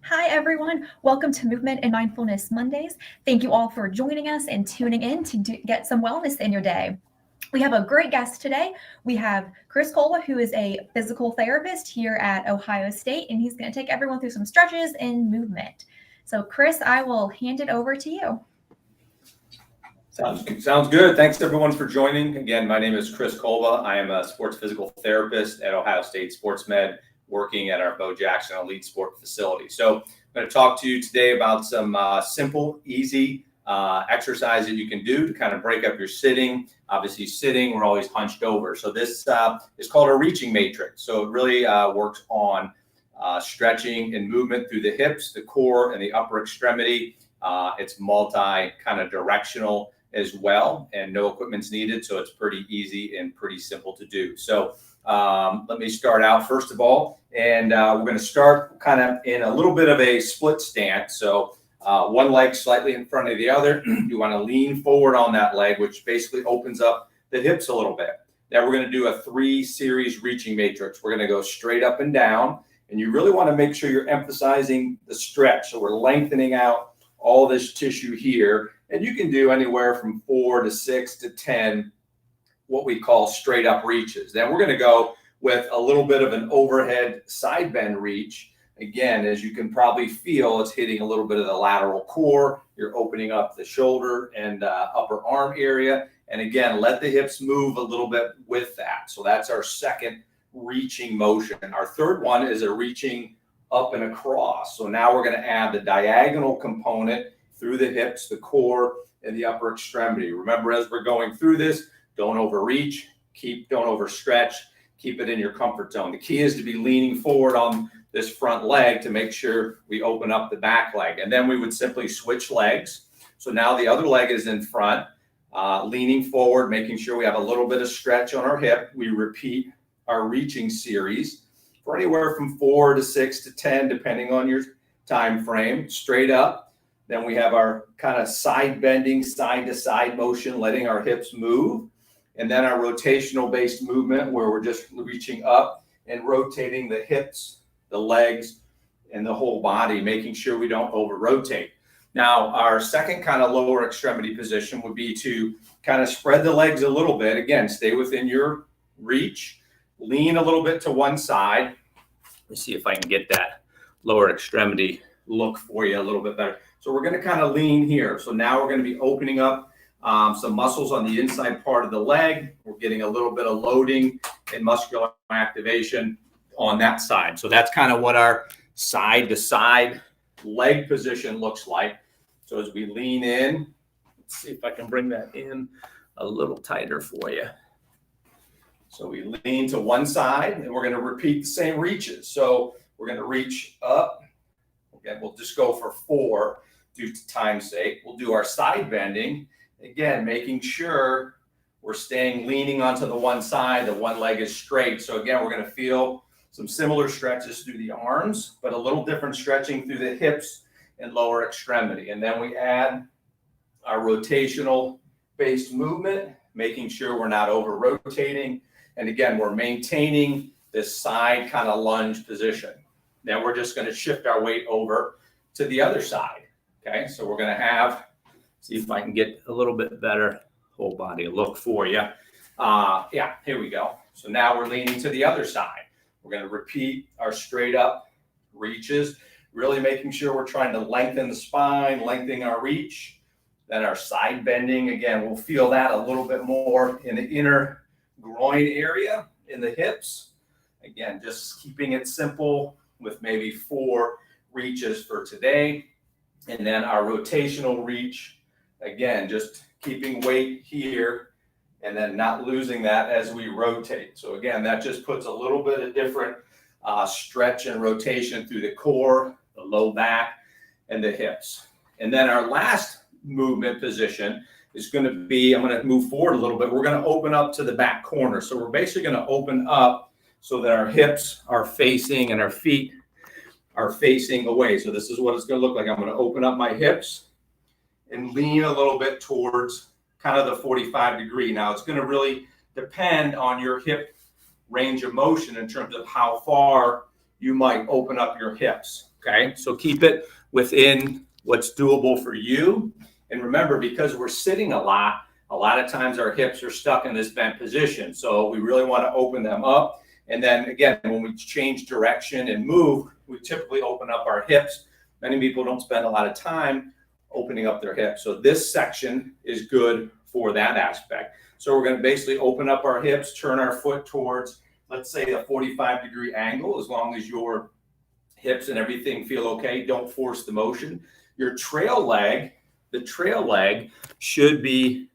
Hi, everyone. Welcome to Movement and Mindfulness Mondays. Thank you all for joining us and tuning in to get some wellness in your day. We have a great guest today. We have Chris Kolba, who is a physical therapist here at Ohio State, and he's going to take everyone through some stretches and movement. So, Chris, I will hand it over to you. Sounds good. Thanks everyone for joining. Again, my name is Chris Kolba. I am a sports physical therapist at Ohio State Sports Med, working at our Bo Jackson Elite Sport facility. So I'm going to talk to you today about some simple, easy exercise that you can do to kind of break up your sitting. Obviously sitting, we're always hunched over. So this is called a reaching matrix. So it really works on stretching and movement through the hips, the core, and the upper extremity. It's multi kind of directional as well, and no equipment's needed, so it's pretty easy and pretty simple to do. So let me start out first of all, and we're going to start kind of in a little bit of a split stance. So one leg slightly in front of the other. You want to lean forward on that leg, which basically opens up the hips a little bit. Now we're going to do a 3-series reaching matrix. We're going to go straight up and down, and you really want to make sure you're emphasizing the stretch. So we're lengthening out all this tissue here. And you can do anywhere from 4 to 6 to 10, what we call straight up reaches. Then we're going to go with a little bit of an overhead side bend reach. Again, as you can probably feel, it's hitting a little bit of the lateral core. You're opening up the shoulder and upper arm area. And again, let the hips move a little bit with that. So that's our second reaching motion. Our third one is a reaching up and across. So now we're going to add the diagonal component through the hips, the core, and the upper extremity. Remember, as we're going through this, don't overreach, don't overstretch, keep it in your comfort zone. The key is to be leaning forward on this front leg to make sure we open up the back leg. And then we would simply switch legs. So now the other leg is in front, leaning forward, making sure we have a little bit of stretch on our hip. We repeat our reaching series for anywhere from 4 to 6 to 10, depending on your time frame, straight up. Then we have our kind of side bending, side to side motion, letting our hips move. And then our rotational based movement, where we're just reaching up and rotating the hips, the legs, and the whole body, making sure we don't over rotate. Now, our second kind of lower extremity position would be to kind of spread the legs a little bit. Again, stay within your reach, lean a little bit to one side. Let me see if I can get that lower extremity look for you a little bit better. So we're going to kind of lean here. So now we're going to be opening up some muscles on the inside part of the leg. We're getting a little bit of loading and muscular activation on that side. So that's kind of what our side to side leg position looks like. So as we lean in, let's see if I can bring that in a little tighter for you. So we lean to one side, and we're going to repeat the same reaches. So we're going to reach up. Again, we'll just go for 4 due to time's sake. We'll do our side bending. Again, making sure we're staying leaning onto the one side. The one leg is straight. So again, we're going to feel some similar stretches through the arms, but a little different stretching through the hips and lower extremity. And then we add our rotational based movement, making sure we're not over rotating. And again, we're maintaining this side kind of lunge position. Then we're just going to shift our weight over to the other side. Okay, so we're going to see if I can get a little bit better whole body look for you. Yeah, here we go. So now we're leaning to the other side. We're going to repeat our straight up reaches, really making sure we're trying to lengthen the spine, lengthening our reach. Then our side bending, again, we'll feel that a little bit more in the inner groin area, in the hips. Again, just keeping it simple with maybe 4 reaches for today. And then our rotational reach, again, just keeping weight here and then not losing that as we rotate. So again, that just puts a little bit of different stretch and rotation through the core, the low back, and the hips. And then our last movement position is going to be, I'm going to move forward a little bit. We're going to open up to the back corner. So we're basically going to open up so that our hips are facing and our feet are facing away. So this is what it's going to look like. I'm going to open up my hips and lean a little bit towards kind of the 45 degree. Now it's going to really depend on your hip range of motion in terms of how far you might open up your hips. Okay, so keep it within what's doable for you. And remember, because we're sitting a lot of times our hips are stuck in this bent position. So we really want to open them up. And then again, when we change direction and move, we typically open up our hips. Many people don't spend a lot of time opening up their hips. So this section is good for that aspect. So we're going to basically open up our hips, turn our foot towards, let's say, a 45-degree angle, as long as your hips and everything feel okay. Don't force the motion. Your trail leg, the trail leg should be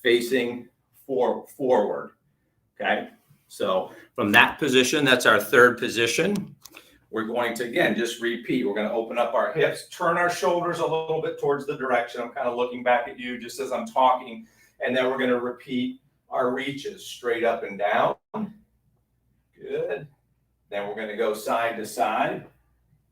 facing forward. Okay. So from that position, that's our third position. We're going to, again, just repeat. We're going to open up our hips, turn our shoulders a little bit towards the direction. I'm kind of looking back at you just as I'm talking. And then we're going to repeat our reaches straight up and down. Good. Then we're going to go side to side,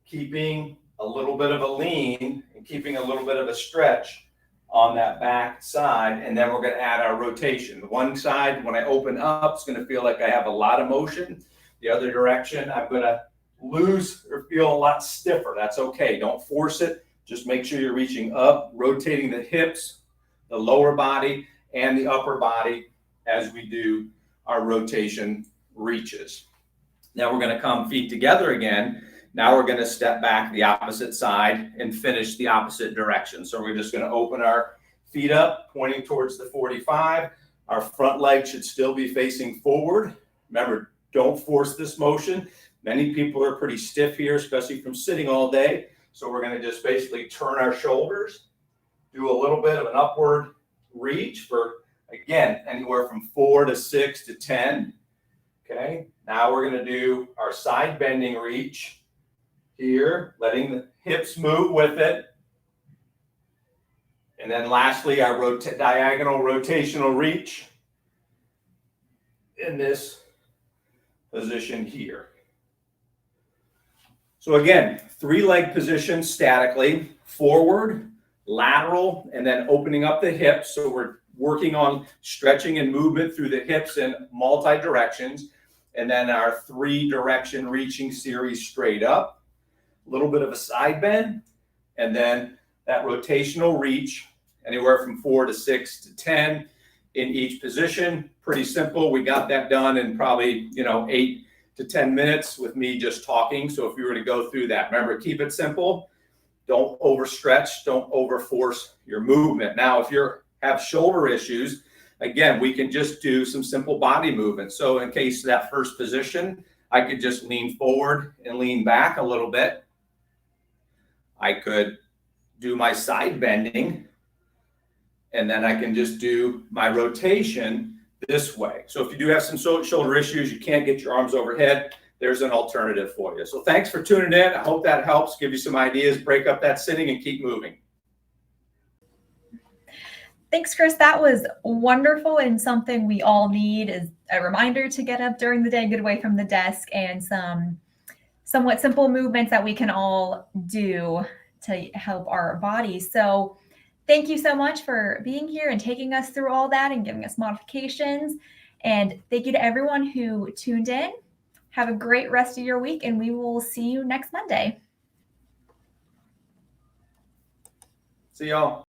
keeping a little bit of a lean and keeping a little bit of a stretch on that back side. And then we're going to add our rotation. One side, when I open up, it's going to feel like I have a lot of motion. The other direction, I'm going to lose or feel a lot stiffer. That's okay. Don't force it. Just make sure you're reaching up, rotating the hips, the lower body, and the upper body as we do our rotation reaches. Now we're going to come feet together again. Now we're going to step back the opposite side and finish the opposite direction. So we're just going to open our feet up, pointing towards the 45. Our front leg should still be facing forward. Remember, don't force this motion. Many people are pretty stiff here, especially from sitting all day. So we're going to just basically turn our shoulders, do a little bit of an upward reach for, again, anywhere from 4 to 6 to 10. Okay, now we're going to do our side bending reach here, letting the hips move with it. And then lastly, our diagonal rotational reach in this position here. So again, 3-leg position statically, forward, lateral, and then opening up the hips. So we're working on stretching and movement through the hips in multi directions. And then our 3-direction reaching series straight up, a little bit of a side bend, and then that rotational reach, anywhere from 4 to 6 to 10 in each position. Pretty simple. We got that done in probably, 8 to 10 minutes with me just talking. So if you were to go through that, remember, keep it simple. Don't overstretch. Don't overforce your movement. Now, if you have shoulder issues, again, we can just do some simple body movement. So in case that first position, I could just lean forward and lean back a little bit. I could do my side bending, and then I can just do my rotation this way. So if you do have some shoulder issues, you can't get your arms overhead, there's an alternative for you. So thanks for tuning in. I hope that helps, give you some ideas, break up that sitting and keep moving. Thanks, Chris. That was wonderful, and something we all need is a reminder to get up during the day, get away from the desk, and some somewhat simple movements that we can all do to help our bodies. So thank you so much for being here and taking us through all that and giving us modifications. And thank you to everyone who tuned in. Have a great rest of your week, and we will see you next Monday. See y'all.